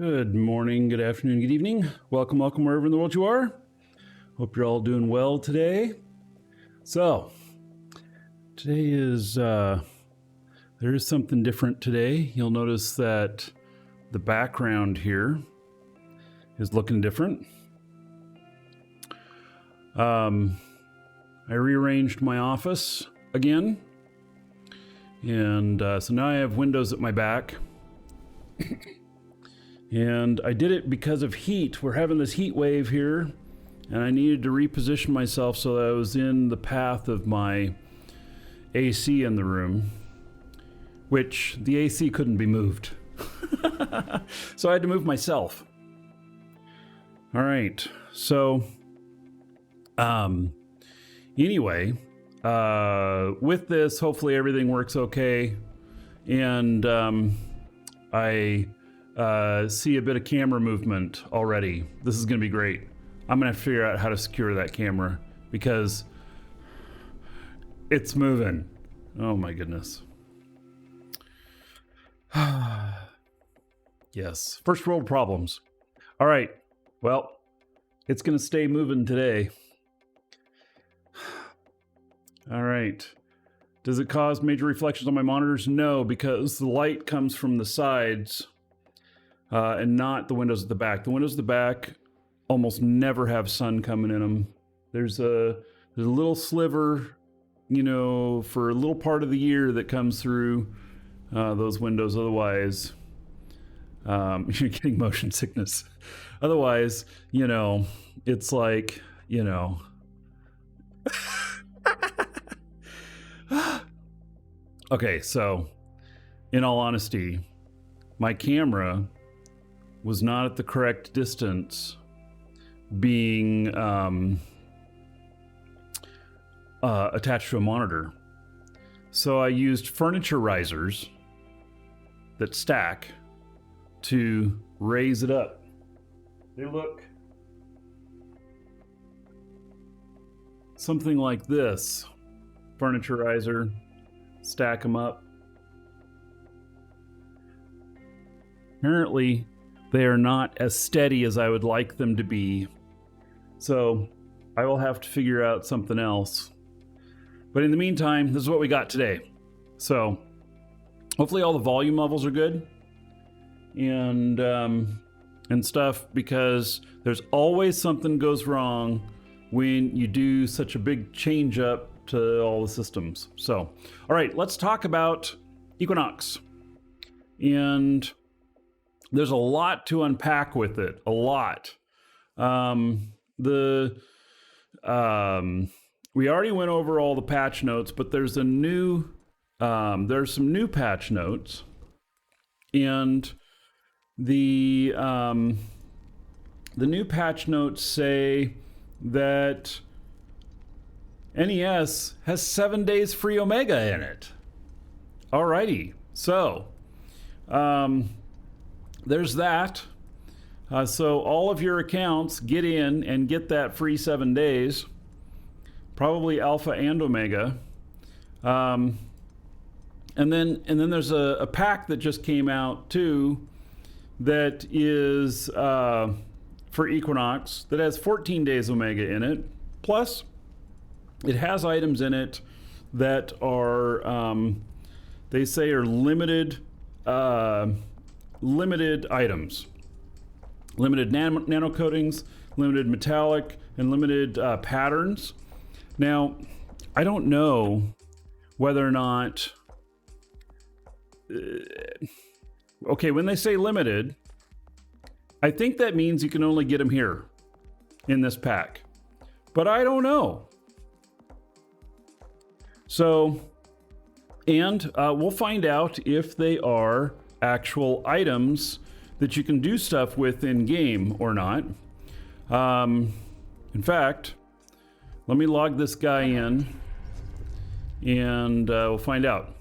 Good morning, good afternoon, good evening. Welcome wherever in the world you are. Hope you're all doing well today. So, today is, there is something different today. You'll notice that the background here is looking different. I rearranged my office again. And so now I have windows at my back. And I did it because of heat. We're having this heat wave here, and I needed to reposition myself so that I was in the path of my AC in the room, which the AC couldn't be moved. So I had to move myself. All right, so anyway, with this, hopefully everything works okay. And I see a bit of camera movement already. This is gonna be great. I'm gonna have to figure out how to secure that camera because it's moving. Oh my goodness. Yes, first world problems. All right, well, it's gonna stay moving today. All right. Does it cause major reflections on my monitors? No, because the light comes from the sides and not the windows at the back. The windows at the back almost never have sun coming in them. There's a little sliver, you know, for a little part of the year that comes through those windows. Otherwise, you're getting motion sickness. Otherwise, you know, it's like, you know. Okay, so in all honesty, my camera was not at the correct distance being attached to a monitor. So I used furniture risers that stack to raise it up. They look something like this. Furniture riser, stack them up. Apparently, they are not as steady as I would like them to be. So I will have to figure out something else. But in the meantime, this is what we got today. So hopefully all the volume levels are good and stuff, because there's always something goes wrong when you do such a big change up to all the systems. So, all right, let's talk about Equinox. And there's a lot to unpack with it, a lot. We already went over all the patch notes, but there's a new, there's some new patch notes, and the new patch notes say that NES has 7 days free Omega in it. Alrighty, so there's that. So all of your accounts get in and get that free 7 days, probably Alpha and Omega. And then there's a pack that just came out too that is for Equinox that has 14 days Omega in it. Plus, it has items in it that are, they say, are limited items. Limited nano coatings, limited metallic, and limited patterns. Now, I don't know whether or not... okay, when they say limited, I think that means you can only get them here in this pack. But I don't know. So, and we'll find out if they are actual items that you can do stuff with in game or not. In fact, let me log this guy in and we'll find out.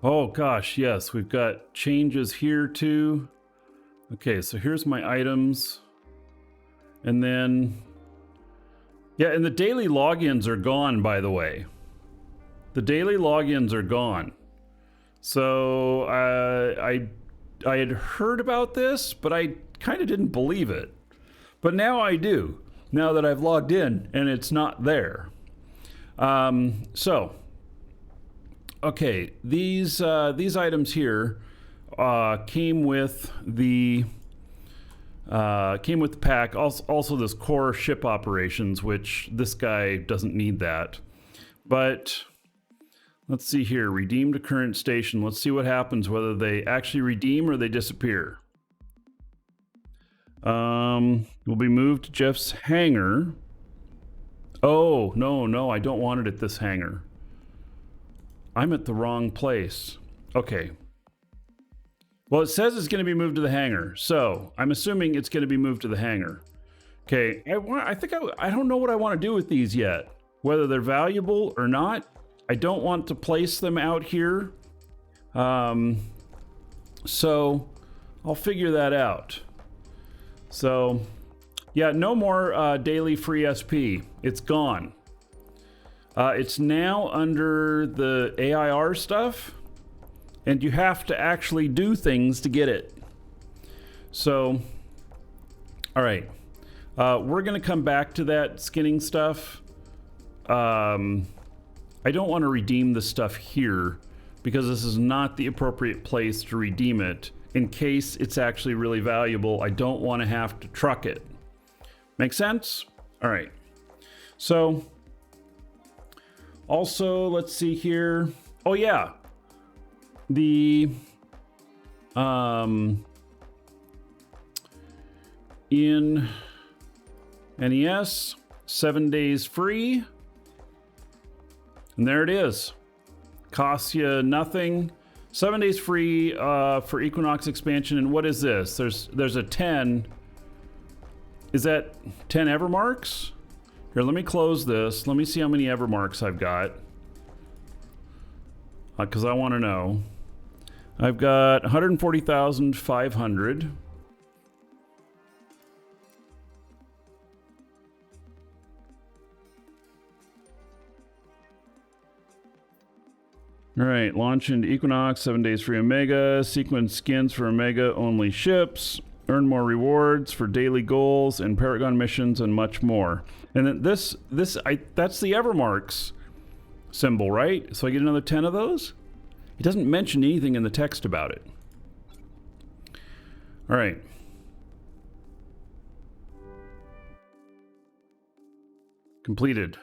Oh gosh, yes, we've got changes here too. Okay, so here's my items. And then Yeah, and the daily logins are gone, by the way. The daily logins are gone. So I had heard about this, but I kind of didn't believe it. But now I do, now that I've logged in and it's not there. Okay, these items here came with the pack. Also this core ship operations, which this guy doesn't need that. But let's see here, redeem to current station. Let's see what happens, whether they actually redeem or they disappear. Will be moved to Jeff's hangar. Oh, no, I don't want it at this hangar. I'm at the wrong place. Okay. Well, it says it's going to be moved to the hangar, so I'm assuming it's going to be moved to the hangar. Okay, I don't know what I want to do with these yet. Whether they're valuable or not, I don't want to place them out here. So I'll figure that out. So, yeah, no more daily free SP. It's gone. It's now under the AIR stuff, and you have to actually do things to get it. So, all right. We're going to come back to that skinning stuff. I don't want to redeem the stuff here because this is not the appropriate place to redeem it. In case it's actually really valuable, I don't want to have to truck it. Make sense? All right. So, also, let's see here. Oh, yeah. The, in NES, 7 days free. And there it is. Costs you nothing. 7 days free for Equinox expansion. And what is this? There's a 10. Is that 10 Evermarks? Here, let me close this. Let me see how many Evermarks I've got. Because I want to know. I've got 140,500. All right, launch into Equinox, 7 days free Omega, sequence skins for Omega only ships, earn more rewards for daily goals and Paragon missions and much more. And then that's the Evermarks symbol, right? So I get another 10 of those? He doesn't mention anything in the text about it. All right. Completed.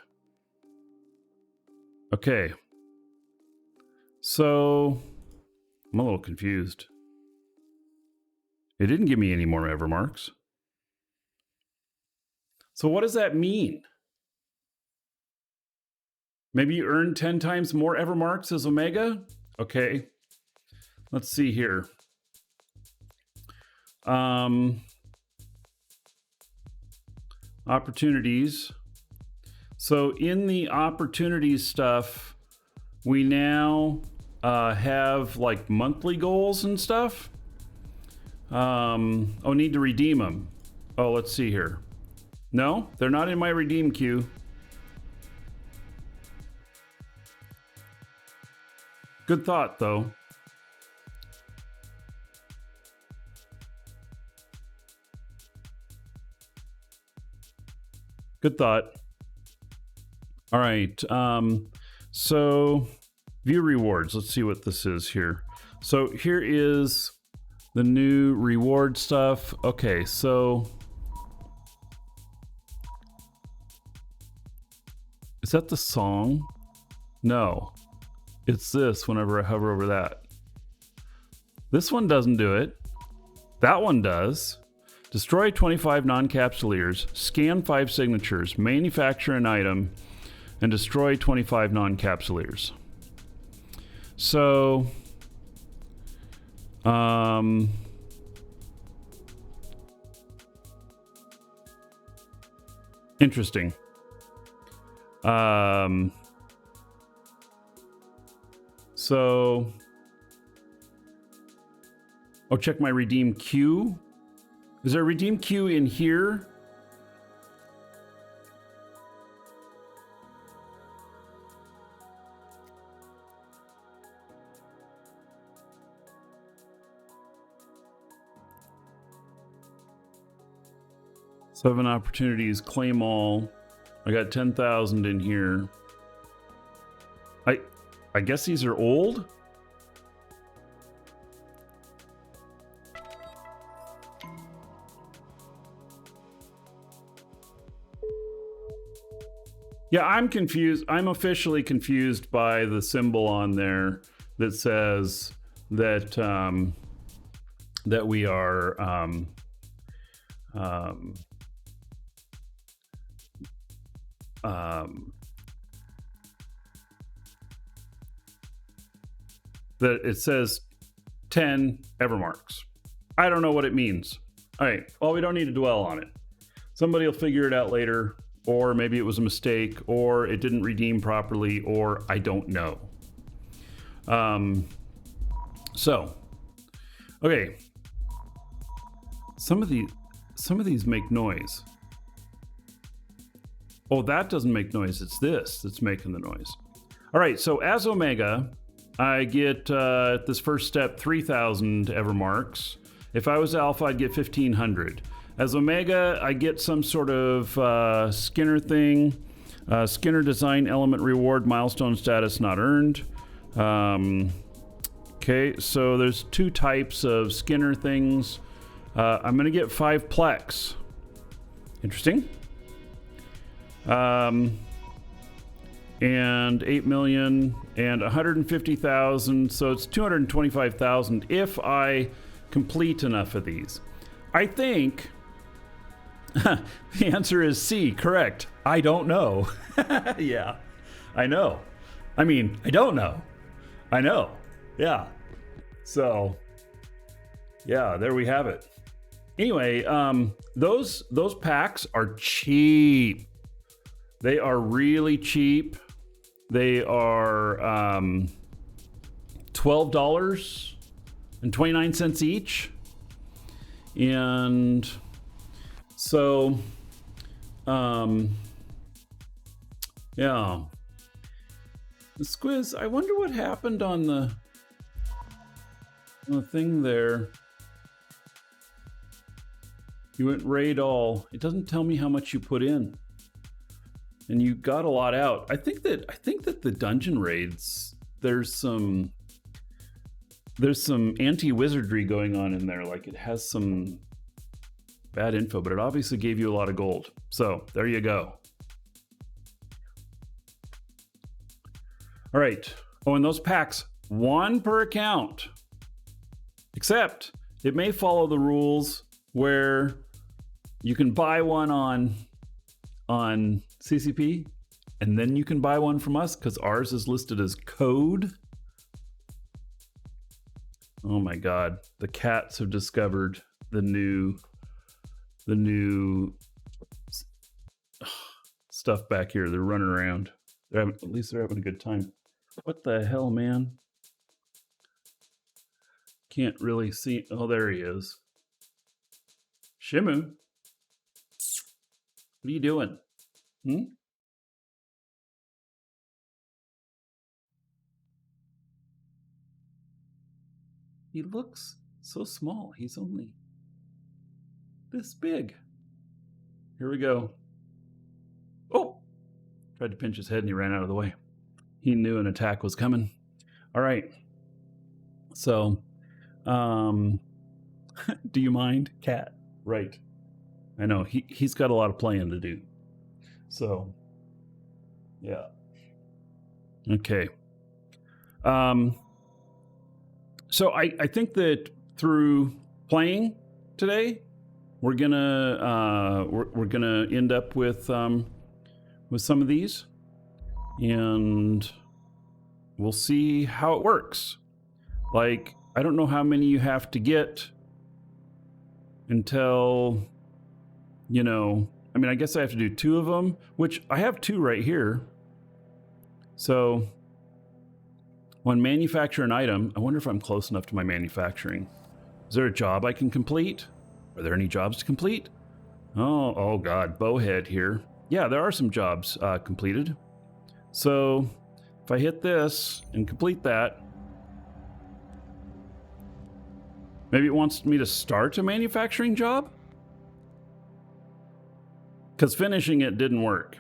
Okay. So, I'm a little confused. It didn't give me any more Evermarks. So what does that mean? Maybe you earn 10 times more Evermarks as Omega? Okay. Let's see here. Opportunities. So in the opportunities stuff, we now have like monthly goals and stuff. Oh, need to redeem them. Oh, let's see here. No, they're not in my redeem queue. Good thought, though. Good thought. All right. So view rewards. Let's see what this is here. So here is the new reward stuff. Okay, so is that the song? No, it's this whenever I hover over that. This one doesn't do it. That one does. Destroy 25 non-capsuleers, scan 5 signatures, manufacture an item, and destroy 25 non-capsuleers. So, interesting. So, oh, check my redeem queue. Is there a redeem queue in here? 7 opportunities, claim all. I got 10,000 in here. I guess these are old? Yeah, I'm confused. I'm officially confused by the symbol on there that says that that we are that it says 10 Evermarks. I don't know what it means. All right, well, we don't need to dwell on it. Somebody will figure it out later, or maybe it was a mistake, or it didn't redeem properly, or I don't know. So, okay. Some of these make noise. Oh, that doesn't make noise. It's this that's making the noise. All right, so as Omega, I get this first step 3,000 Evermarks. If I was Alpha, I'd get 1,500. As Omega, I get some sort of SKINR thing. SKINR design element reward, milestone status not earned. Okay, so there's 2 types of SKINR things. I'm going to get 5 Plex. Interesting. And 8 million and 150,000, so it's 225,000 if I complete enough of these. I think the answer is C, correct. I don't know. Yeah, I know. I mean, I don't know. I know. Yeah. So, yeah, there we have it. Anyway, those packs are cheap. They are really cheap. They are $12.29 each. And so, yeah. The Squiz, I wonder what happened on the thing there. You went raid all. It doesn't tell me how much you put in. And you got a lot out. I think that the dungeon raids, there's some anti-wizardry going on in there. Like it has some bad info, but it obviously gave you a lot of gold. So there you go. All right. Oh, and those packs, 1 per account. Except it may follow the rules where you can buy one on CCP, and then you can buy one from us because ours is listed as code. Oh my God, the cats have discovered the new stuff back here. They're running around. At least they're having a good time. What the hell, man? Can't really see. Oh, there he is. Shimu. What are you doing? He looks so small. He's only this big. Here we go. Oh! Tried to pinch his head and he ran out of the way. He knew an attack was coming. All right. So, do you mind, cat? Right. I know he's got a lot of playing to do. So, yeah. Okay. So I think that through playing today, we're gonna end up with some of these, and we'll see how it works. Like, I don't know how many you have to get until, you know, I mean, I guess I have to do 2 of them, which I have 2 right here. So when manufacture an item, I wonder if I'm close enough to my manufacturing. Is there a job I can complete? Are there any jobs to complete? Oh God, bowhead here. Yeah, there are some jobs completed. So if I hit this and complete that, maybe it wants me to start a manufacturing job? because finishing it didn't work.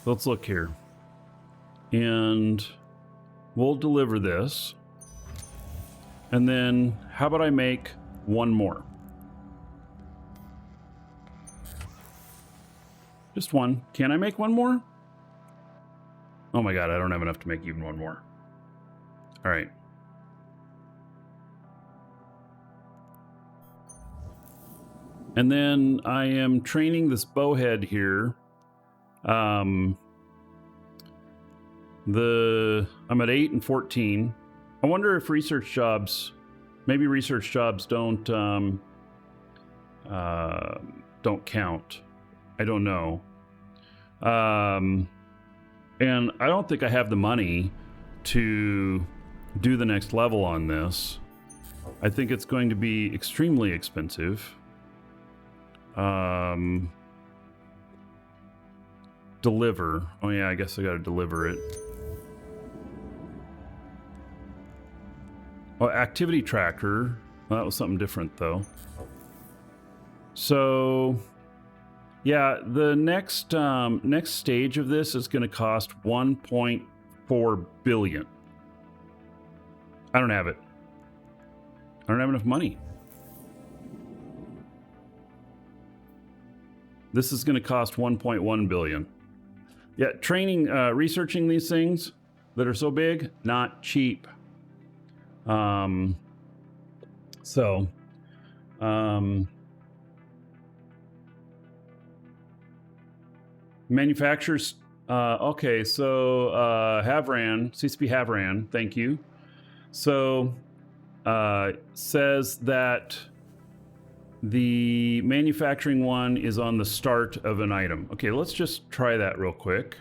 Let's look here. And we'll deliver this. And then how about I make one more? Just one. Can I make one more? Oh my God, I don't have enough to make even one more. All right. And then I am training this bowhead here. I'm at 8 and 14. I wonder if research jobs, maybe research jobs don't count. I don't know. And I don't think I have the money to do the next level on this. I think it's going to be extremely expensive. Deliver. Oh yeah, I guess I gotta deliver it. Oh, activity tracker. Well, that was something different though. So yeah, the next stage of this is going to cost 1.4 billion. I don't have it. I don't have enough money. This is going to cost 1.1 billion. Yeah, training, researching these things that are so big, not cheap. Manufacturers, okay, so Havran, CCP Havran, thank you. So says that the manufacturing one is on the start of an item. Okay, let's just try that real quick.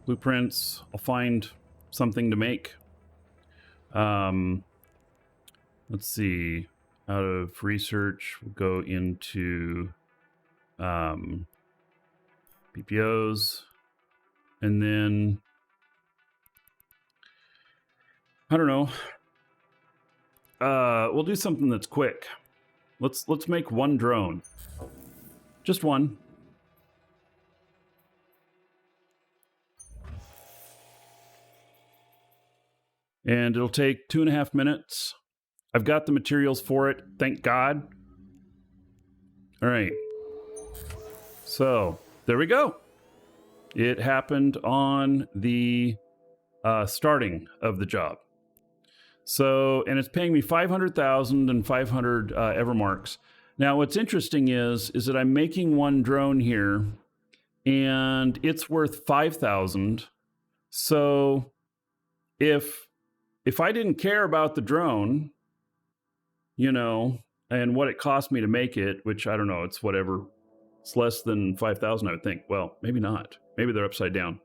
Blueprints, I'll find something to make. Let's see, out of research, we'll go into PPOs, and then I don't know. We'll do something that's quick. Let's make one drone, just one. And it'll take 2.5 minutes. I've got the materials for it, thank God. All right. So there we go. It happened on the starting of the job. So, and it's paying me 500,000 and 500 Evermarks. Now, what's interesting is that I'm making one drone here, and it's worth 5,000. So, if I didn't care about the drone, you know, and what it cost me to make it, which I don't know, it's whatever. It's less than 5,000, I would think. Well, maybe not. Maybe they're upside down.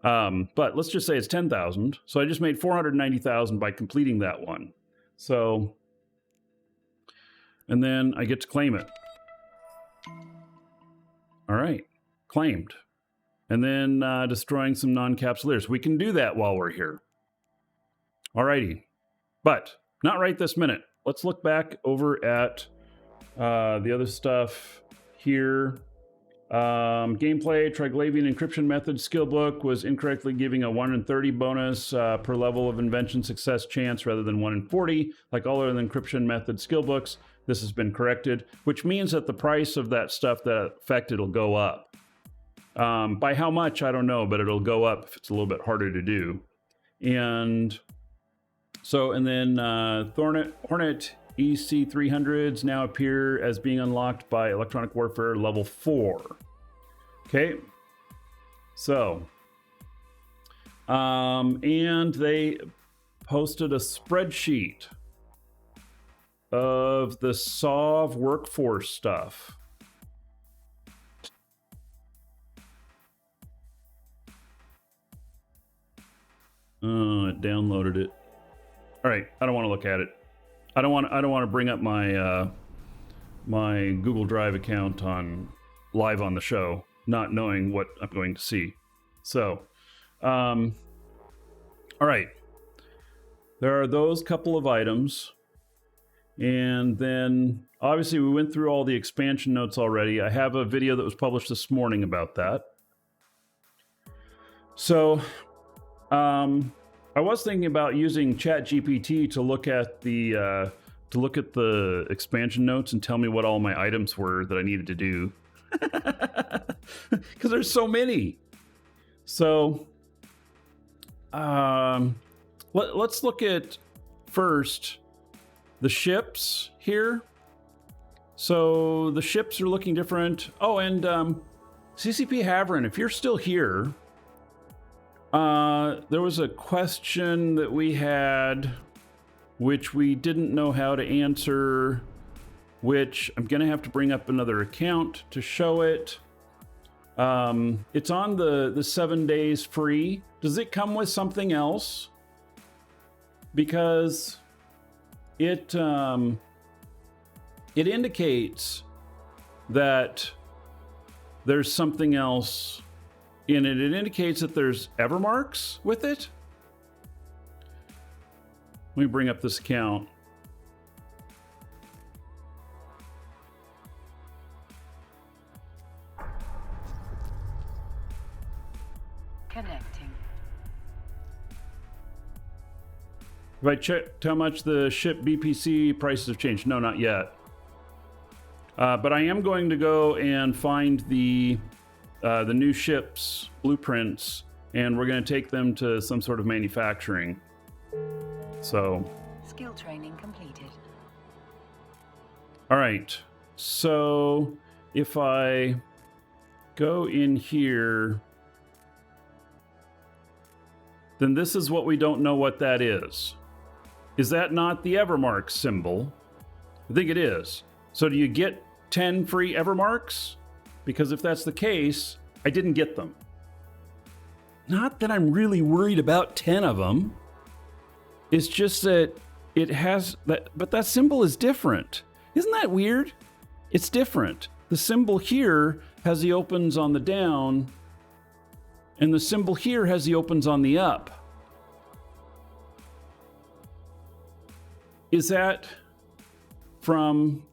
But let's just say it's 10,000. So I just made 490,000 by completing that one. So, and then I get to claim it. All right, claimed. And then destroying some non-capsuleers. We can do that while we're here. All righty, but not right this minute. Let's look back over at the other stuff here. Gameplay, Triglavian encryption method skill book was incorrectly giving a 1 in 30 bonus per level of invention success chance rather than 1 in 40. Like all other encryption method skill books, this has been corrected, which means that the price of that stuff that affected will go up. By how much, I don't know, but it'll go up if it's a little bit harder to do. And so, and then Hornet EC300s now appear as being unlocked by Electronic Warfare level 4. Okay, so and they posted a spreadsheet of the SOV workforce stuff. It downloaded it. All right, I don't want to look at it. I don't want to bring up my my Google Drive account on live on the show, not knowing what I'm going to see. So, All right. There are those couple of items. And then obviously we went through all the expansion notes already. I have a video that was published this morning about that. So I was thinking about using ChatGPT to look at the expansion notes and tell me what all my items were that I needed to do. Because there's so many. So let's look at first the ships here. So the ships are looking different. Oh, and CCP Haverin, if you're still here, there was a question that we had which we didn't know how to answer, which I'm gonna have to bring up another account to show it. It's on the 7 days free. Does it come with something else? Because it indicates that there's something else in it. It indicates that there's Evermarks with it. Let me bring up this account. Connecting. Have I checked how much the ship BPC prices have changed? No, not yet. But I am going to go and find the new ships blueprints, and we're going to take them to some sort of manufacturing. So. Skill training completed. All right. So if I go in here, then this is what we don't know what that is. Is that not the Evermark symbol? I think it is. So do you get 10 free Evermarks? Because if that's the case, I didn't get them. Not that I'm really worried about 10 of them. It's just that it has that, but that symbol is different. Isn't that weird? It's different. The symbol here has the opens on the down, and the symbol here has the opens on the up. Is that from...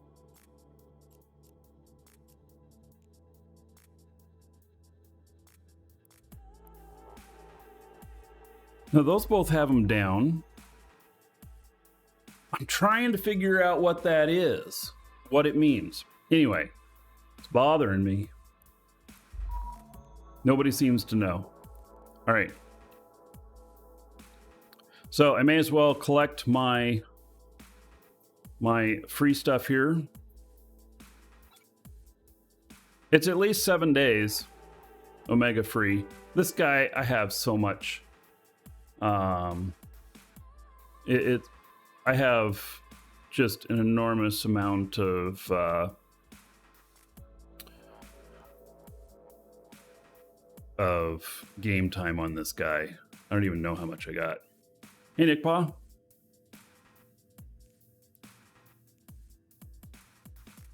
Now those both have them down. I'm trying to figure out what that is, what it means. Anyway, it's bothering me. Nobody seems to know. All right. So I may as well collect my free stuff here. It's at least 7 days, Omega free. This guy, I have so much. I have just an enormous amount of game time on this guy. I don't even know how much I got. Hey, Nick Pa.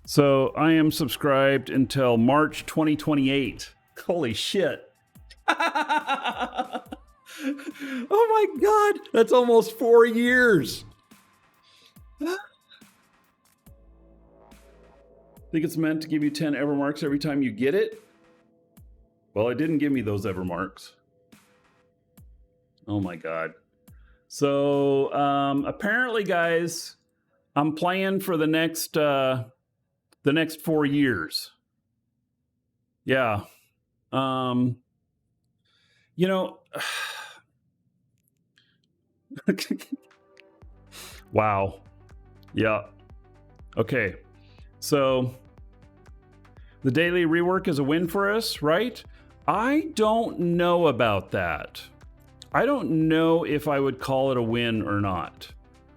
So I am subscribed until March 2028. Holy shit. Oh my God, that's almost 4 years. Think it's meant to give you 10 Evermarks every time you get it? Well, it didn't give me those Evermarks. Oh my God. So apparently, guys, I'm playing for the next 4 years. Yeah. You know. Wow. Yeah. Okay. So the daily rework is a win for us, right? I don't know about that. I don't know if I would call it a win or not.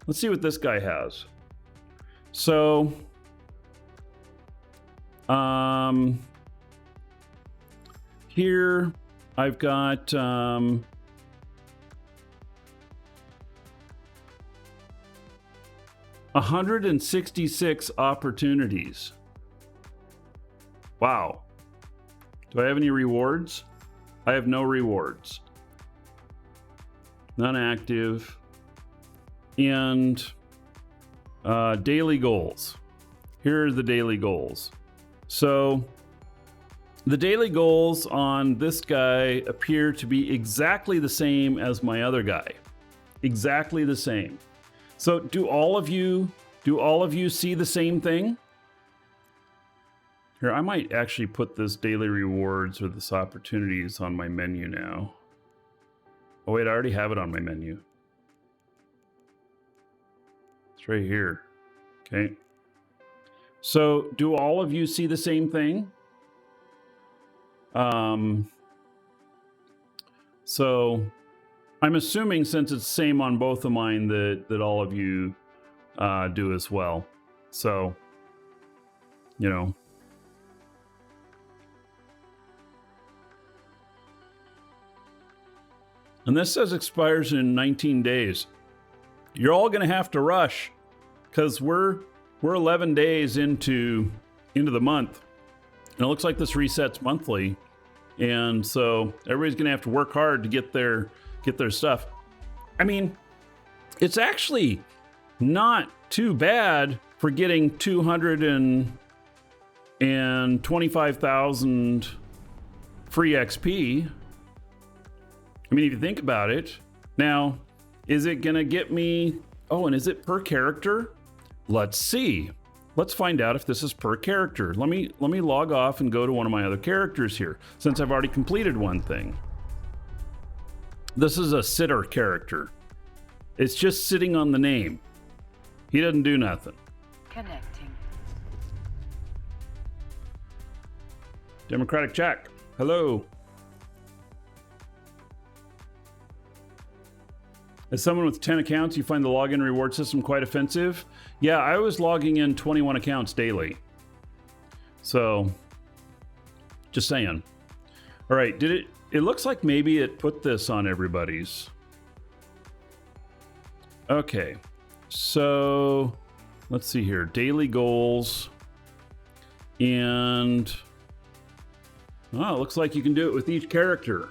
Let's see what this guy has. So, here I've got, 166 opportunities. Wow. Do I have any rewards? I have no rewards. non-active, and daily goals. Here are the daily goals. So the daily goals on this guy appear to be exactly the same as my other guy. Exactly the same. So do all of you see the same thing? Here, I might actually put this daily rewards or this opportunities on my menu now. Oh wait, I already have it on my menu. It's right here. Okay. So do all of you see the same thing? So I'm assuming since it's the same on both of mine that all of you do as well. So, you know. And this says expires in 19 days. You're all going to have to rush because we're 11 days into the month. And it looks like this resets monthly. And so everybody's going to have to work hard to get their stuff. I mean, it's actually not too bad for getting 225,000 free XP. I mean, if you think about it, now, is it going to get me... Oh, and is it per character? Let's see. Let's find out if this is per character. Let me log off and go to one of my other characters here, since I've already completed one thing. This is a sitter character. It's just sitting on the name. He doesn't do nothing. Connecting. Democratic Jack. Hello. As someone with 10 accounts, you find the login reward system quite offensive? Yeah, I was logging in 21 accounts daily. So, just saying. All right, it looks like maybe it put this on everybody's. Okay, so let's see here. Daily goals. And, oh, it looks like you can do it with each character.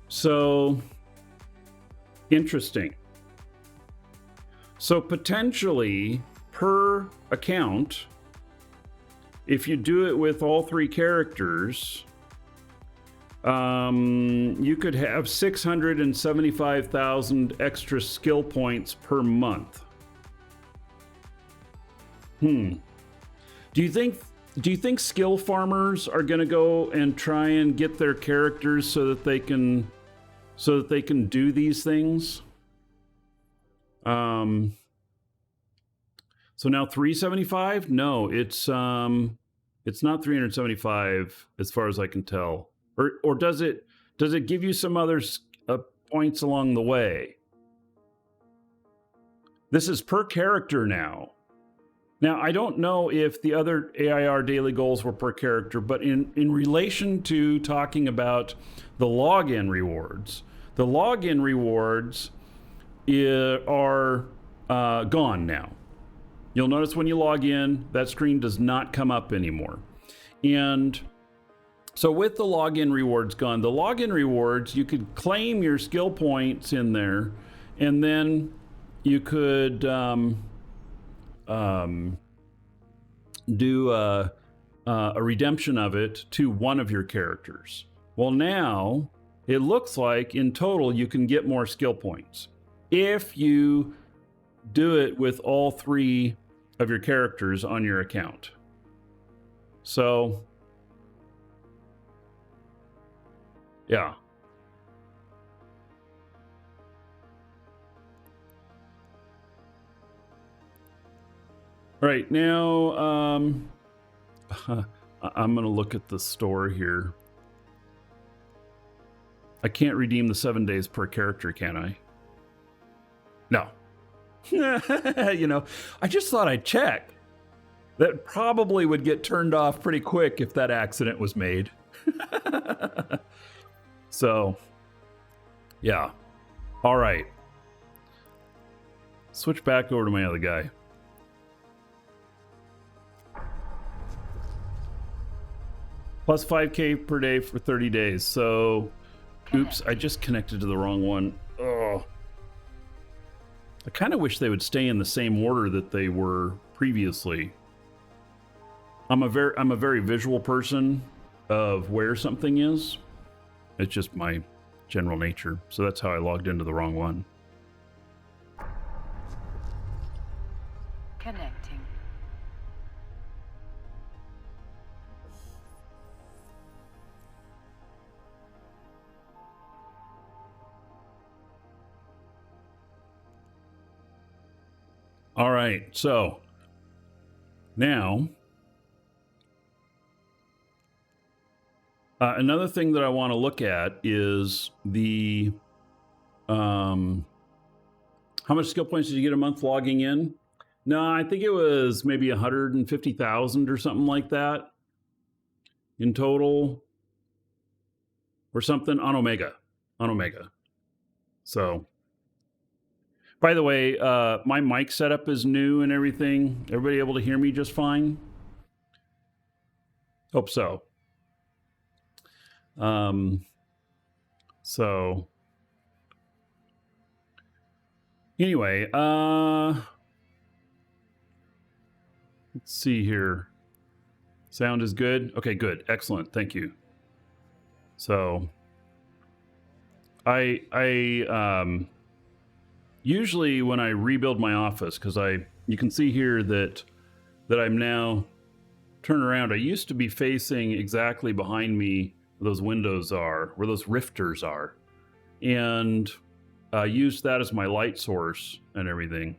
So... interesting. So potentially per account, if you do it with all three characters, you could have 675,000 extra skill points per month. Do you think skill farmers are going to go and try and get their characters so that they can do these things? So now 375? No, it's not 375 as far as I can tell. Or does it give you some other points along the way? This is per character now. Now, I don't know if the other AIR daily goals were per character, but in relation to talking about the login rewards, the login rewards are gone now. You'll notice when you log in, that screen does not come up anymore. And so with the login rewards gone, the login rewards, you could claim your skill points in there, and then you could do a redemption of it to one of your characters. Well, now it looks like in total you can get more skill points if you do it with all three of your characters on your account. So, yeah. All right, now I'm going to look at the store here. I can't redeem the 7 days per character, can I? No. You know, I just thought I'd check. That probably would get turned off pretty quick if that accident was made. So, yeah. All right. Switch back over to my other guy. Plus 5K per day for 30 days. So Oops, I just connected to the wrong one. Oh. I kind of wish they would stay in the same order that they were previously. I'm a very visual person of where something is. It's just my general nature. So that's how I logged into the wrong one. Connecting. All right, so now another thing that I want to look at is the how much skill points did you get a month logging in? No, I think it was maybe 150,000 or something like that in total, or something on Omega. So, by the way, my mic setup is new and everything. Everybody able to hear me just fine? Hope so. So anyway, let's see here. Sound is good. Okay, good. Excellent. Thank you. So I usually when I rebuild my office, because you can see here that I'm now turned around. I used to be facing exactly behind me where those windows are, where those rifters are, and used that as my light source and everything.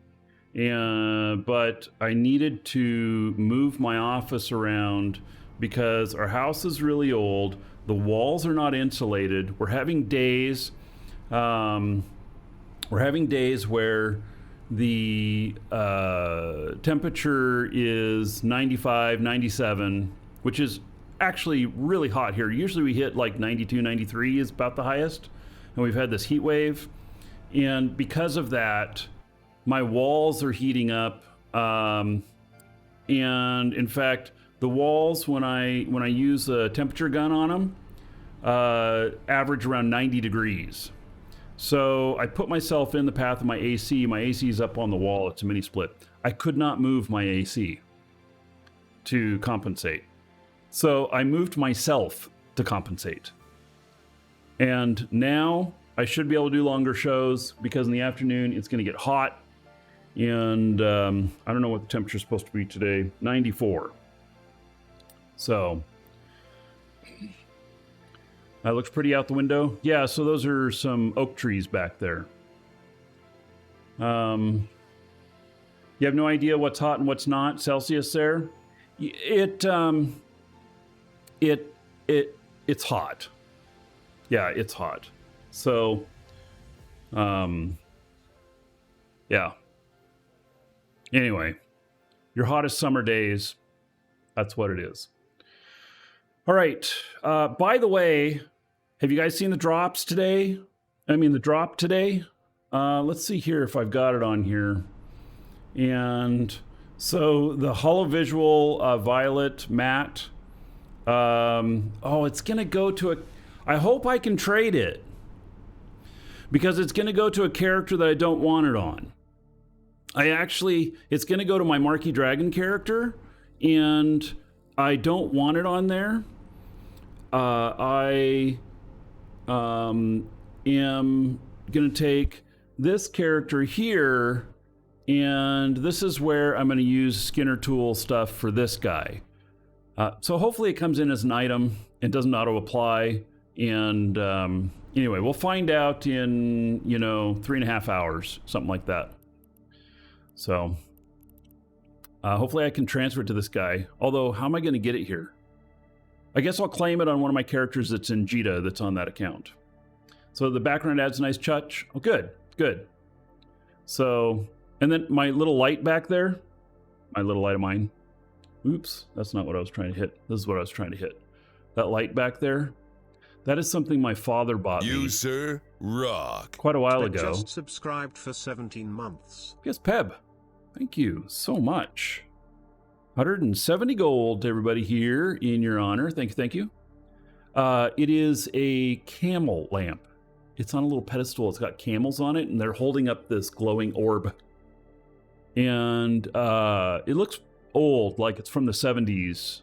But I needed to move my office around because our house is really old. The walls are not insulated. We're having days where the temperature is 95, 97, which is actually really hot here. Usually we hit like 92, 93 is about the highest. And we've had this heat wave. And because of that, my walls are heating up. And in fact, the walls, when I use a temperature gun on them, average around 90 degrees. So I put myself in the path of my AC. My AC is up on the wall. It's a mini split. I could not move my AC to compensate. So I moved myself to compensate. And now I should be able to do longer shows because in the afternoon it's going to get hot. And I don't know what the temperature is supposed to be today. 94. So that looks pretty out the window. Yeah, so those are some oak trees back there. You have no idea what's hot and what's not Celsius there? It's hot. Yeah, it's hot. So, yeah. Anyway, your hottest summer days, that's what it is. All right. By the way, have you guys seen the drops today? The drop today? Let's see here if I've got it on here. And so the Holovisual Violet Matte. It's going to go to I hope I can trade it. Because it's going to go to a character that I don't want it on. It's going to go to my Markee Dragon character. And I don't want it on there. I am going to take this character here, and this is where I'm going to use SKINR tool stuff for this guy. So hopefully it comes in as an item and doesn't auto-apply. And anyway, we'll find out in, 3.5 hours, something like that. So hopefully I can transfer it to this guy. Although, how am I going to get it here? I guess I'll claim it on one of my characters that's in Jita that's on that account. So the background adds a nice touch. Oh, good, good. So, and then my little light back there, my little light of mine. Oops, that's not what I was trying to hit. This is what I was trying to hit. That light back there, that is something my father bought me. You, sir, rock. Quite a while ago. Just subscribed for 17 months. Yes, Peb. Thank you so much. 170 gold to everybody here in your honor. Thank you, thank you. It is a camel lamp. it's on a little pedestal. It's got camels on it, and they're holding up this glowing orb. And it looks old, like it's from the 70s.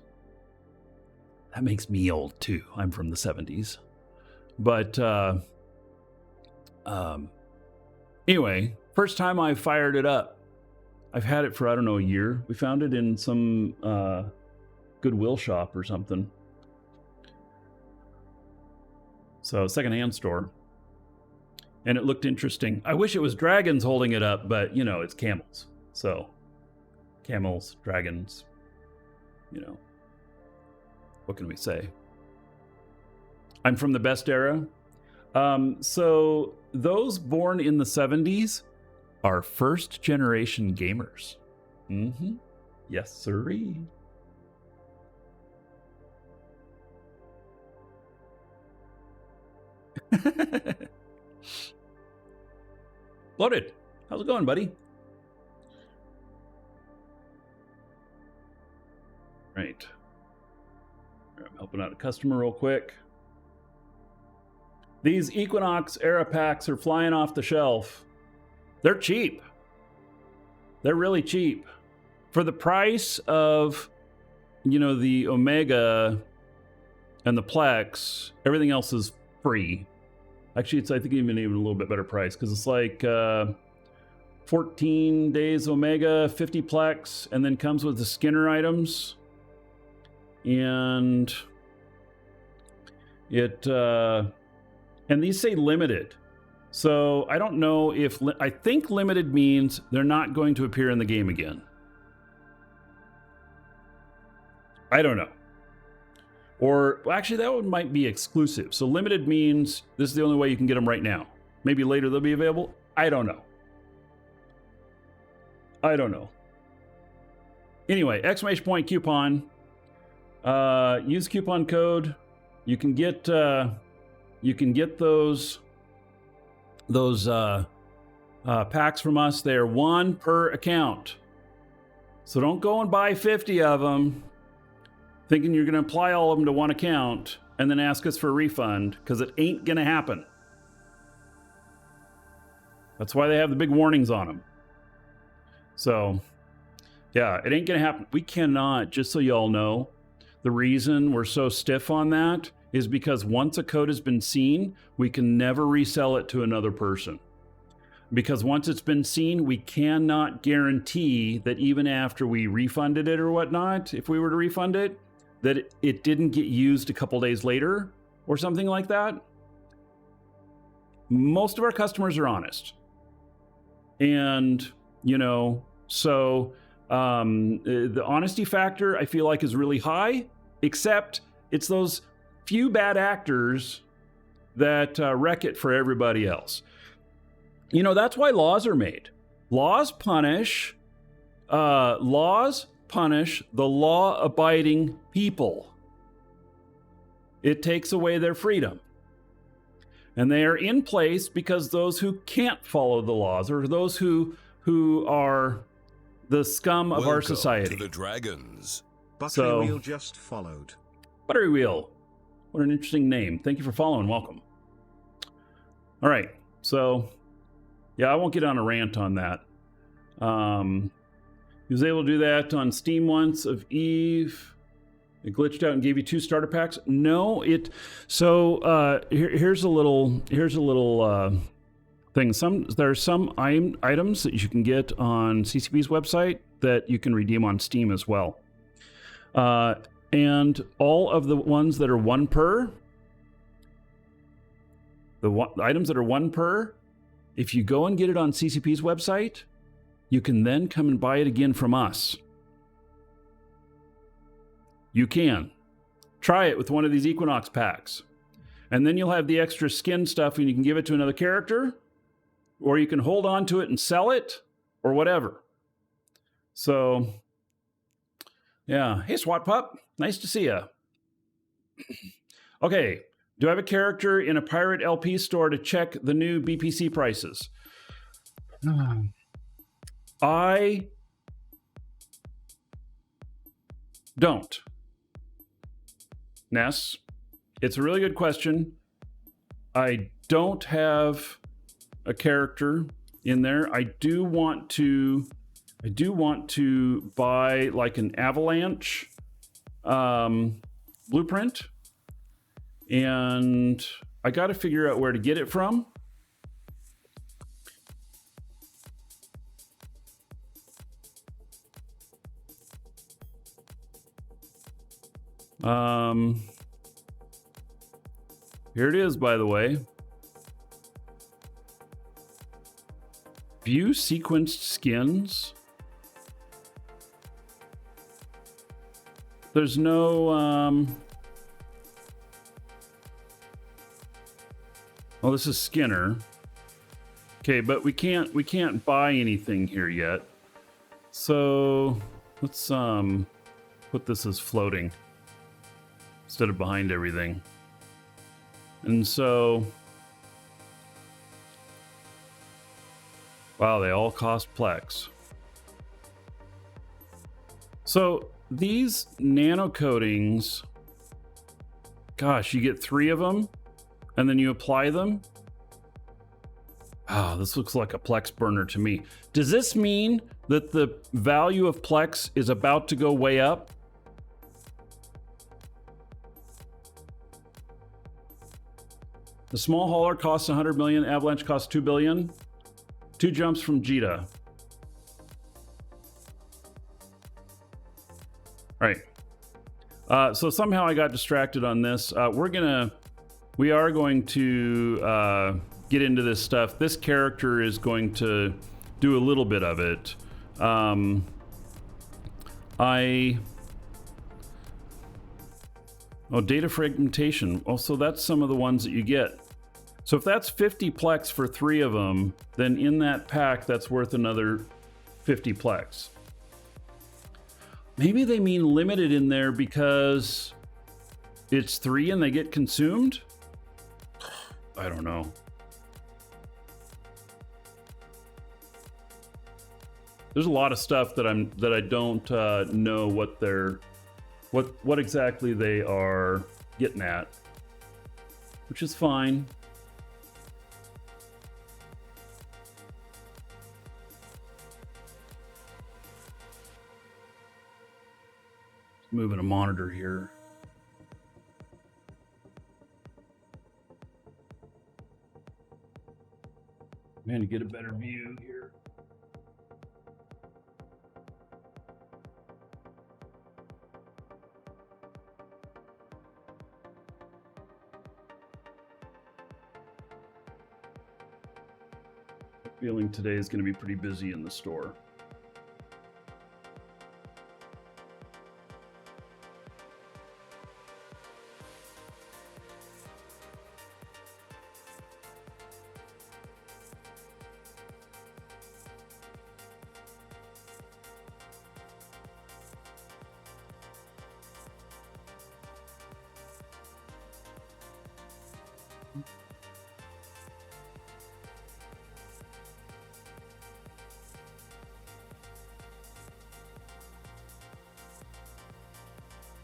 That makes me old too. I'm from the 70s. But anyway, first time I fired it up. I've had it for, I don't know, a year. We found it in some Goodwill shop or something. So, secondhand store. And it looked interesting. I wish it was dragons holding it up, but, you know, it's camels. So, camels, dragons, you know. What can we say? I'm from the best era. So those born in the 70s are first generation gamers. Mm-hmm. Yes, sirree. Loaded. How's it going, buddy? Right. I'm helping out a customer real quick. These Equinox era packs are flying off the shelf. They're cheap. They're really cheap. For the price of, you know, the Omega and the Plex, everything else is free. Actually, it's, I think, even a little bit better price, because it's like 14 days Omega, 50 Plex, and then comes with the SKINR items. And it and these say limited, so I don't know if I think limited means they're not going to appear in the game again. I don't know. Or well, actually, that one might be exclusive. So limited means this is the only way you can get them right now. Maybe later they'll be available. I don't know. I don't know. Anyway, exclamation point coupon. Use coupon code. You can get those packs from us. They're one per account. So don't go and buy 50 of them thinking you're going to apply all of them to one account and then ask us for a refund, because it ain't going to happen. That's why they have the big warnings on them. So, yeah, it ain't going to happen. We cannot, just so y'all know, the reason we're so stiff on that is because once a code has been seen, we can never resell it to another person. Because once it's been seen, we cannot guarantee that even after we refunded it or whatnot, if we were to refund it, that it didn't get used a couple days later or something like that. Most of our customers are honest. And, you know, so the honesty factor I feel like is really high, except it's those few bad actors that wreck it for everybody else. You know, that's why laws are made. Laws punish the law-abiding people. It takes away their freedom. And they are in place because those who can't follow the laws, or those who are the scum of our society. To the dragons. Buttery Wheel just followed. Buttery Wheel. What an interesting name. Thank you for following. Welcome. All right. So, yeah, I won't get on a rant on that. He was able to do that on Steam once of Eve. It glitched out and gave you 2 starter packs. No, it. So here's a little thing. There are some items that you can get on CCP's website that you can redeem on Steam as well. And all of the ones that are 1 per, the items that are 1 per, if you go and get it on CCP's website, you can then come and buy it again from us. You can. Try it with one of these Equinox packs. And then you'll have the extra skin stuff and you can give it to another character, or you can hold on to it and sell it, or whatever. So, yeah. Hey, SWAT Pup. Nice to see you. Okay. Do I have a character in a pirate LP store to check the new BPC prices? I don't. Ness, it's a really good question. I don't have a character in there. I do want to buy like an avalanche blueprint, and I got to figure out where to get it from. Here it is, by the way. View sequenced skins. There's no well, this is SKINR. Okay, but we can't buy anything here yet. So let's put this as floating instead of behind everything. And so, wow, they all cost Plex. So these nano coatings, gosh, you get 3 of them and then you apply them. Ah, this looks like a Plex burner to me. Does this mean that the value of Plex is about to go way up? The small hauler costs 100 million, avalanche costs 2 billion. 2 jumps from Jita. All right. So somehow I got distracted on this. We are going to get into this stuff. This character is going to do a little bit of it. Data fragmentation. Also, that's some of the ones that you get. So if that's 50 Plex for 3 of them, then in that pack, that's worth another 50 Plex. Maybe they mean limited in there because it's 3 and they get consumed? I don't know. There's a lot of stuff that I don't know what exactly they are getting at, which is fine. Moving a monitor here. Man, to get a better view here. Feeling today is going to be pretty busy in the store.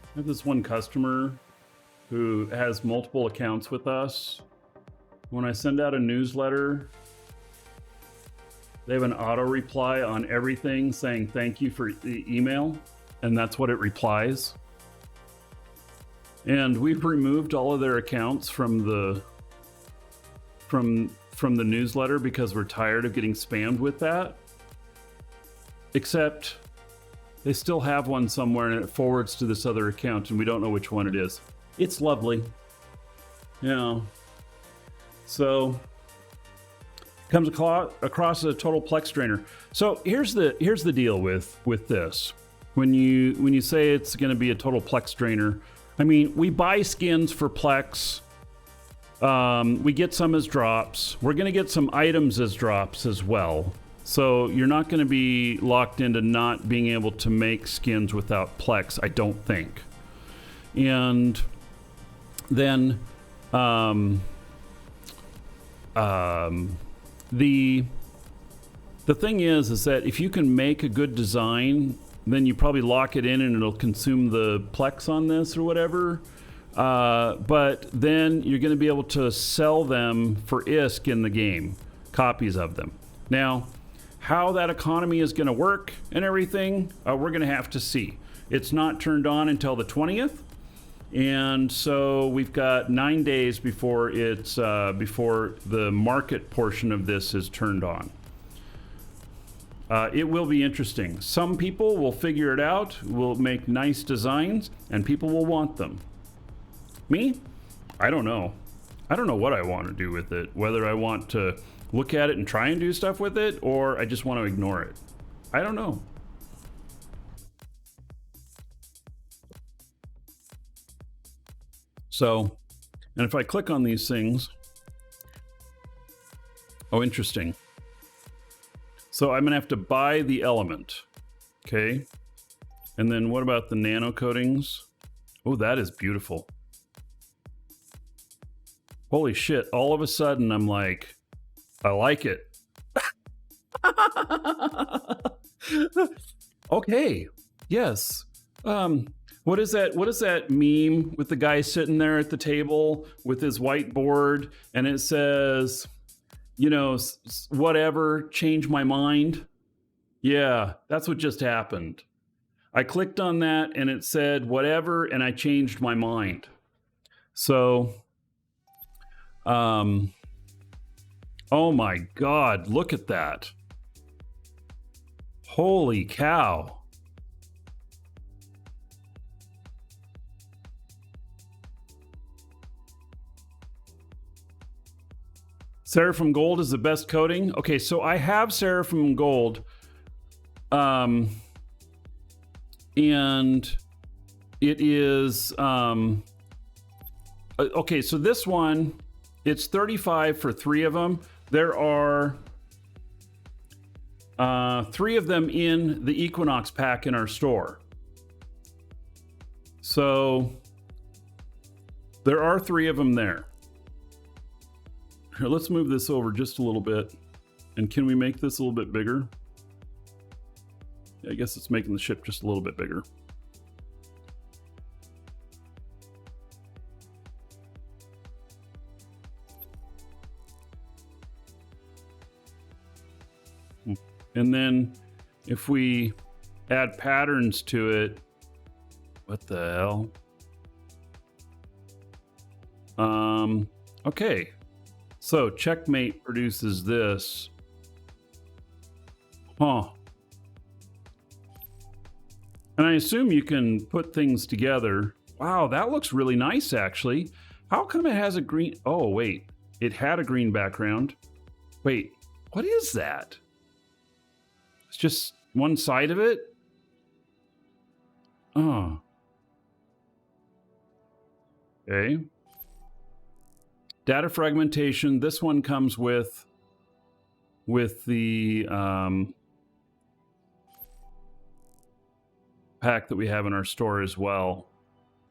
I have this one customer who has multiple accounts with us. When I send out a newsletter, they have an auto reply on everything saying thank you for the email, and that's what it replies. And we've removed all of their accounts from the newsletter because we're tired of getting spammed with that. Except they still have one somewhere and it forwards to this other account and we don't know which one it is. It's lovely. So comes across as a total Plex drainer. So here's the deal with this. When you say it's going to be a total Plex drainer, I mean, we buy skins for Plex. We get some as drops. We're going to get some items as drops as well. So you're not going to be locked into not being able to make skins without Plex, I don't think. And then the thing is that if you can make a good design, then you probably lock it in and it'll consume the Plex on this or whatever. But then you're going to be able to sell them for ISK in the game, copies of them. Now, how that economy is going to work and everything, we're going to have to see. It's not turned on until the 20th, and so we've got 9 days before it's before the market portion of this is turned on. It will be interesting. Some people will figure it out, will make nice designs, and people will want them. Me? I don't know. I don't know what I want to do with it. Whether I want to look at it and try and do stuff with it, or I just want to ignore it. I don't know. So, and if I click on these things, oh, interesting. So I'm gonna have to buy the element, okay? And then what about the nano coatings? Oh, that is beautiful. Holy shit, all of a sudden I'm like, I like it. Okay, yes. What is that meme with the guy sitting there at the table with his whiteboard and it says, you know, whatever, change my mind? Yeah, that's what just happened. I clicked on that and it said whatever, and I changed my mind. So, oh my God, look at that. Holy cow. Seraphim Gold is the best coating. Okay, so I have Seraphim Gold. And it is... okay, so this one, it's $35 for 3 of them. There are 3 of them in the Equinox pack in our store. So there are 3 of them there. Here, let's move this over just a little bit. And can we make this a little bit bigger? Yeah, I guess it's making the ship just a little bit bigger. And then if we add patterns to it, what the hell? Okay. So Checkmate produces this. Huh. And I assume you can put things together. Wow, that looks really nice, actually. How come it has a green... Oh, wait. It had a green background. Wait, what is that? It's just one side of it? Oh. Okay. Data fragmentation. This one comes with the pack that we have in our store as well.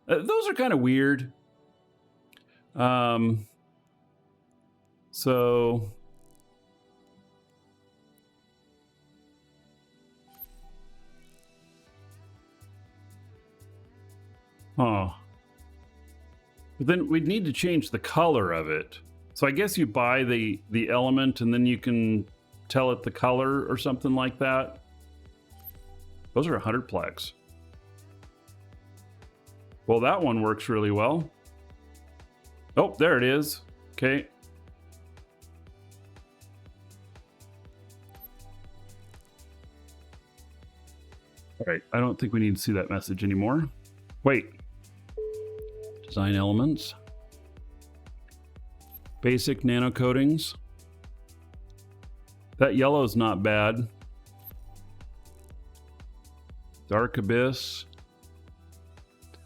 Those are kind of weird. So oh. But then we'd need to change the color of it. So I guess you buy the element and then you can tell it the color or something like that. Those are 100 plex. Well, that one works really well. Oh, there it is. Okay. All right, I don't think we need to see that message anymore. Wait. Design elements. Basic nano coatings. That yellow is not bad. Dark Abyss.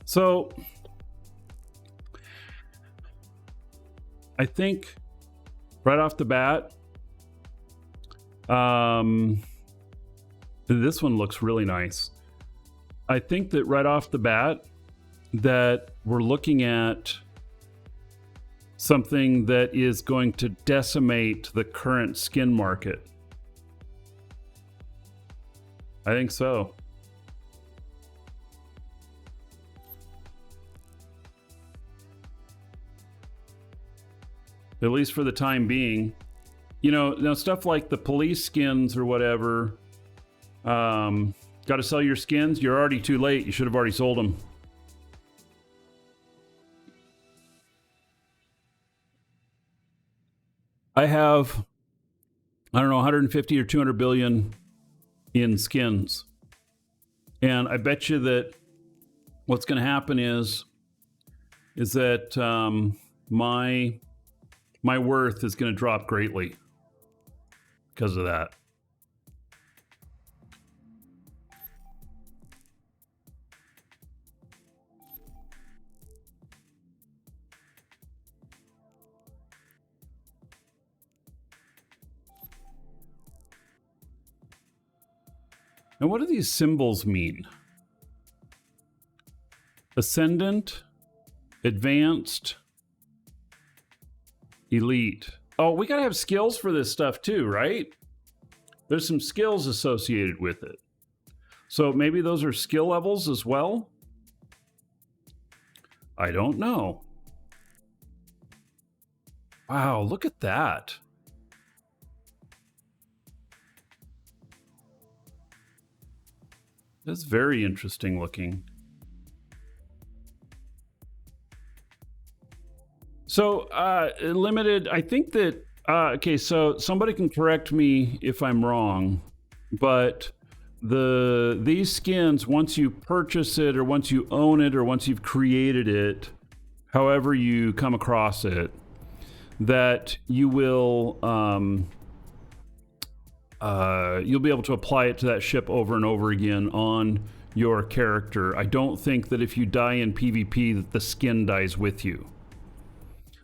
So I think right off the bat, this one looks really nice. I think that right off the bat that we're looking at something that is going to decimate the current skin market. I think so. at least for the time being. You know, now stuff like the police skins or whatever, got to sell your skins. You're already too late. You should have already sold them. I have, I don't know, 150 or 200 billion in skins. And I bet you that what's going to happen is that my worth is going to drop greatly because of that. Now, what do these symbols mean? Ascendant, advanced, elite. Oh, we gotta have skills for this stuff too, right? There's some skills associated with it. So maybe those are skill levels as well? I don't know. Wow, look at that. That's very interesting looking. So, limited, I think that, okay, so somebody can correct me if I'm wrong, but these skins, once you purchase it or once you own it or once you've created it, however you come across it, that you will, you'll be able to apply it to that ship over and over again on your character. I don't think that if you die in PvP that the skin dies with you.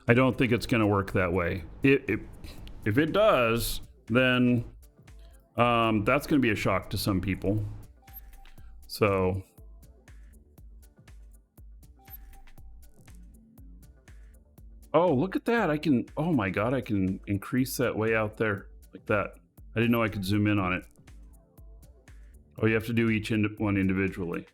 I don't think it's going to work that way. If it does, then that's going to be a shock to some people. So oh, look at that. I can, oh my God, I can increase that way out there like that. I didn't know I could zoom in on it. Oh, you have to do each one individually.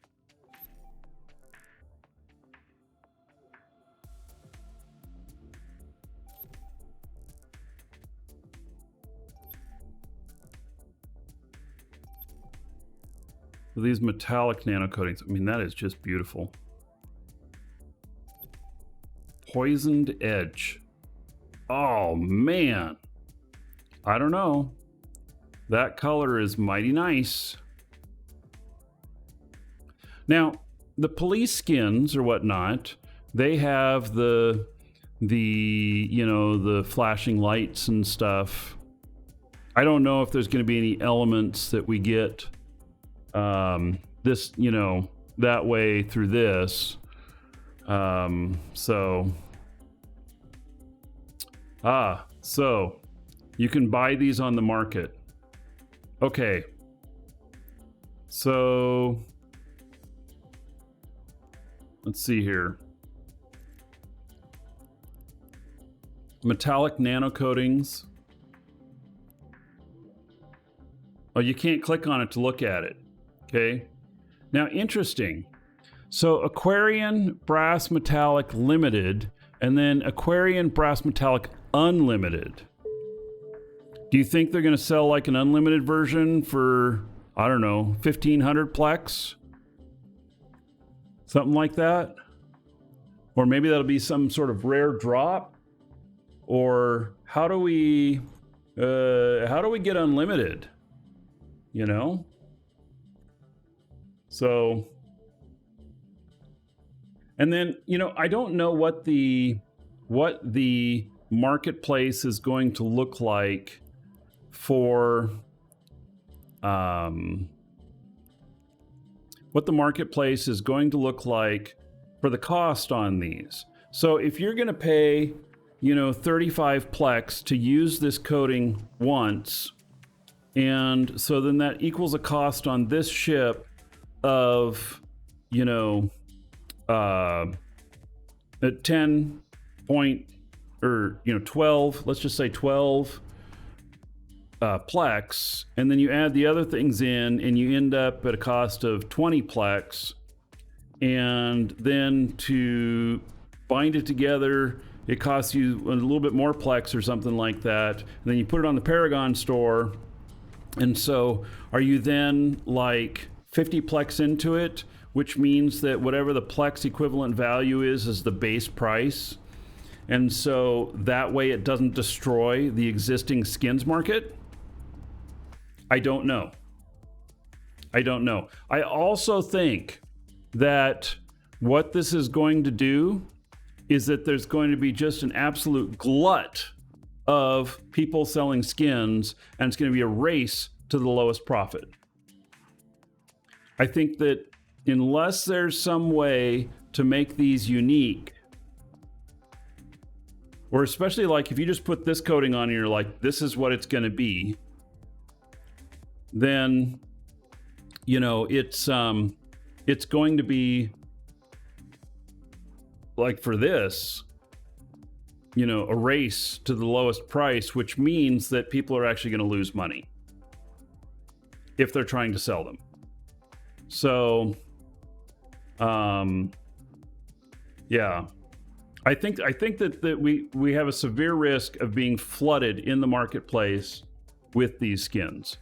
These metallic nano coatings, I mean, that is just beautiful. Poisoned edge. Oh man, I don't know. That color is mighty nice. Now, the police skins or whatnot, they have the you know, the flashing lights and stuff. I don't know if there's going to be any elements that we get this, you know, that way through this. So you can buy these on the market. Okay. So let's see here. Metallic nano coatings. Oh, you can't click on it to look at it. Okay. Now, interesting. So Aquarian Brass Metallic Limited and then Aquarian Brass Metallic Unlimited. Do you think they're going to sell like an unlimited version for, I don't know, 1,500 plex? Something like that? Or maybe that'll be some sort of rare drop? Or how do we get unlimited? You know? So, and then, you know, I don't know what the marketplace is going to look like for what the marketplace is going to look like for the cost on these. So if you're going to pay, you know, 35 plex to use this coating once, and so then that equals a cost on this ship of, you know, at 10 point, or, you know, 12, let's just say 12 plex, and then you add the other things in and you end up at a cost of 20 plex, and then to bind it together it costs you a little bit more plex or something like that. And then you put it on the Paragon store. And so are you then like 50 plex into it, which means that whatever the plex equivalent value is the base price? And so that way it doesn't destroy the existing skins market? I don't know. I don't know. I also think that what this is going to do is that there's going to be just an absolute glut of people selling skins, and it's going to be a race to the lowest profit. I think that unless there's some way to make these unique, or especially like if you just put this coating on and you're like, this is what it's going to be, then, you know, it's going to be like for this, you know, a race to the lowest price, which means that people are actually going to lose money if they're trying to sell them. So, yeah, I think that we have a severe risk of being flooded in the marketplace with these skins.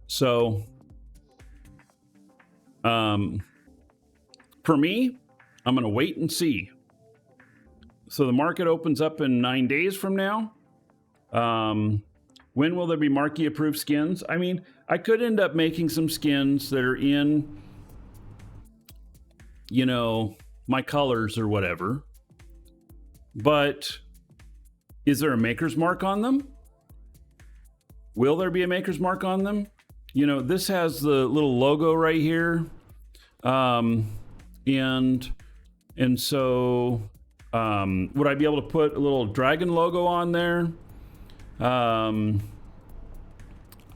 So, for me, I'm going to wait and see. So the market opens up in 9 days from now. When will there be Markee approved skins? I mean, I could end up making some skins that are in, you know, my colors or whatever. But is there a maker's mark on them? Will there be a maker's mark on them? You know, this has the little logo right here. And so, would I be able to put a little dragon logo on there? I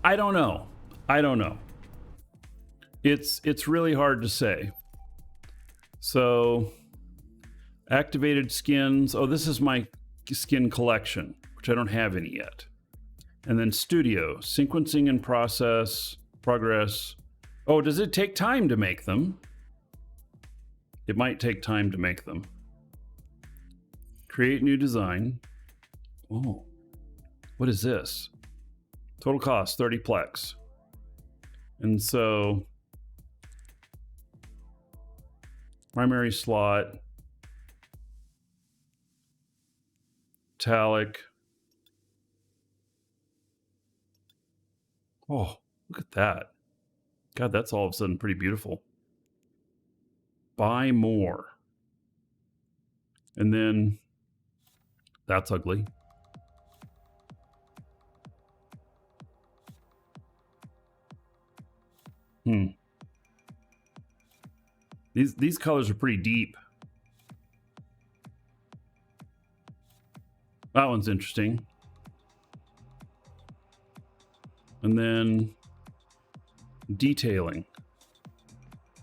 don't know. I don't know. It's really hard to say. So, activated skins. Oh, this is my skin collection, which I don't have any yet. And then studio, sequencing and progress. Oh, does it take time to make them? It might take time to make them. Create new design. Oh, what is this? Total cost 30 plex. And so primary slot, metallic. Oh, look at that. God, that's all of a sudden pretty beautiful. Buy more. And then that's ugly. These colors are pretty deep. That one's interesting. And then detailing.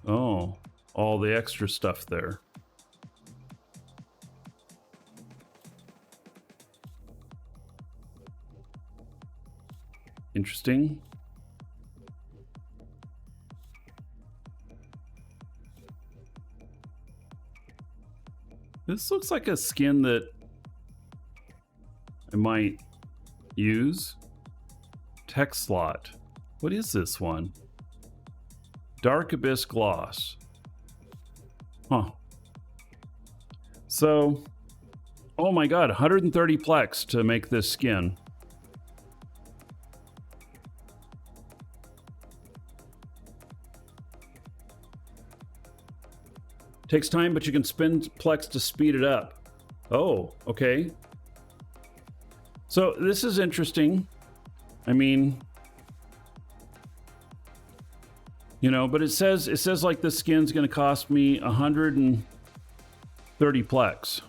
Oh, all the extra stuff there. Interesting. This looks like a skin that I might use. Text slot. What is this one? Dark Abyss Gloss. Huh. So, oh my god, 130 plex to make this skin. Takes time, but you can spend plex to speed it up. Oh, okay. So this is interesting. I mean, you know, but it says like this skin's going to cost me 130 plex.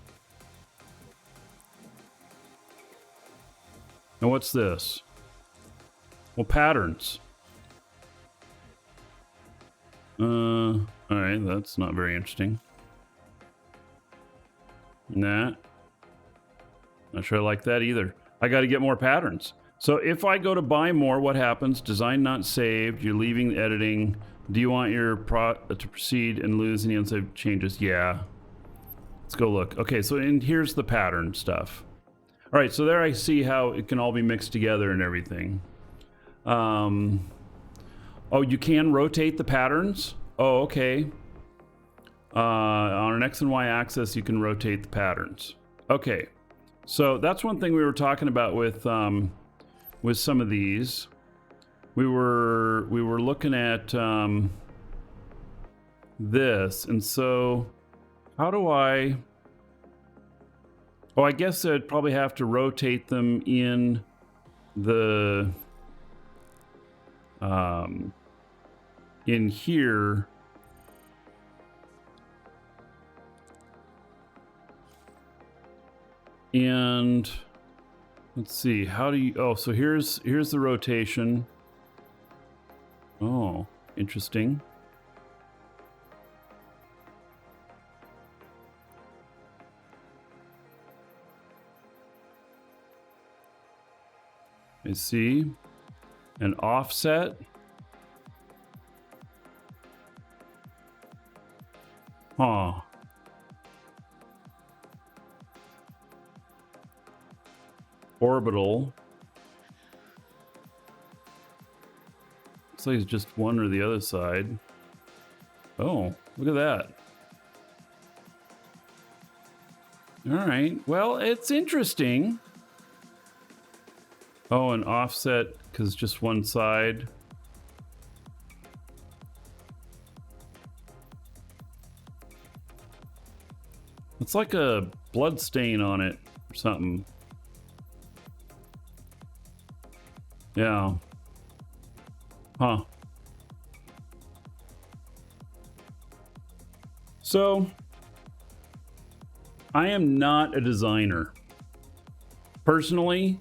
Now what's this? Well, patterns. All right, that's not very interesting. Nah. Not sure I like that either. I got to get more patterns. So if I go to buy more, what happens? Design not saved. You're leaving the editing. Do you want your to proceed and lose any unsaved changes? Yeah. Let's go look. Okay, so here's the pattern stuff. All right, so there I see how it can all be mixed together and everything. Oh, you can rotate the patterns? Oh, okay. On an X and Y axis, you can rotate the patterns. Okay, so that's one thing we were talking about with some of these. We were looking at this, and so how do I? Oh, I guess I'd probably have to rotate them in the in here. And let's see, how do you, oh, so here's the rotation. Oh, interesting. I see an offset. Huh. Orbital. Looks like it's just one or the other side. Oh, look at that. All right. Well, it's interesting. Oh, an offset because just one side. It's like a blood stain on it or something. Yeah. Huh. So, I am not a designer. Personally,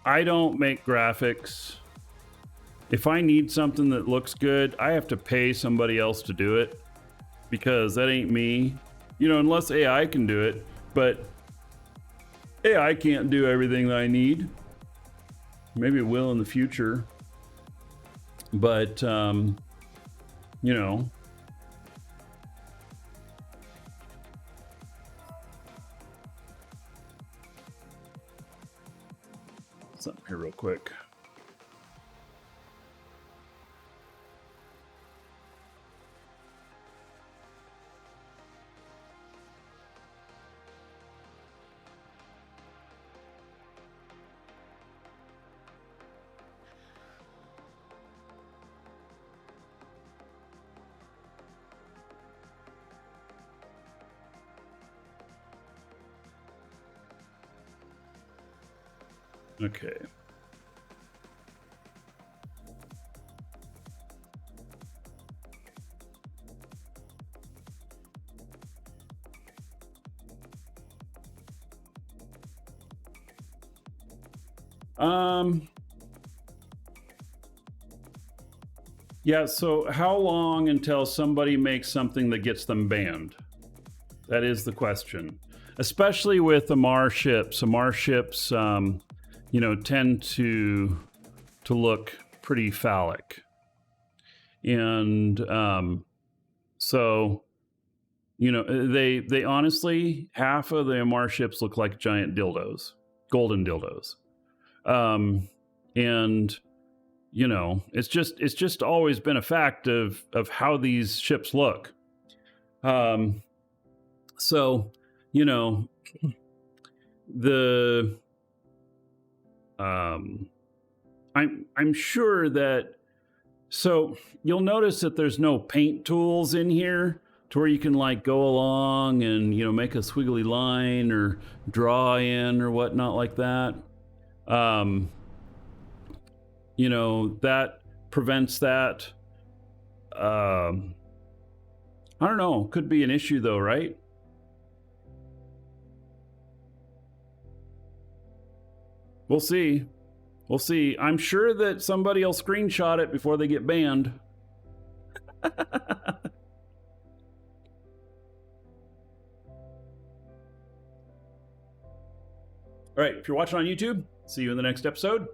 I don't make graphics. If I need something that looks good, I have to pay somebody else to do it because that ain't me. You know, unless AI can do it, but AI can't do everything that I need. Maybe it will in the future, but you know, something here real quick. Okay. Yeah, so how long until somebody makes something that gets them banned? That is the question. Especially with Amar ships. Amar ships, you know, tend to look pretty phallic. And so, you know, they honestly, half of the Amar ships look like giant dildos, golden dildos. And you know, it's just always been a fact of how these ships look. So, you know, the I'm sure that, so you'll notice that there's no paint tools in here to where you can like go along and, you know, make a squiggly line or draw in or whatnot like that. You know, that prevents that. I don't know, could be an issue though, right? We'll see. We'll see. I'm sure that somebody will screenshot it before they get banned. All right, if you're watching on YouTube, see you in the next episode.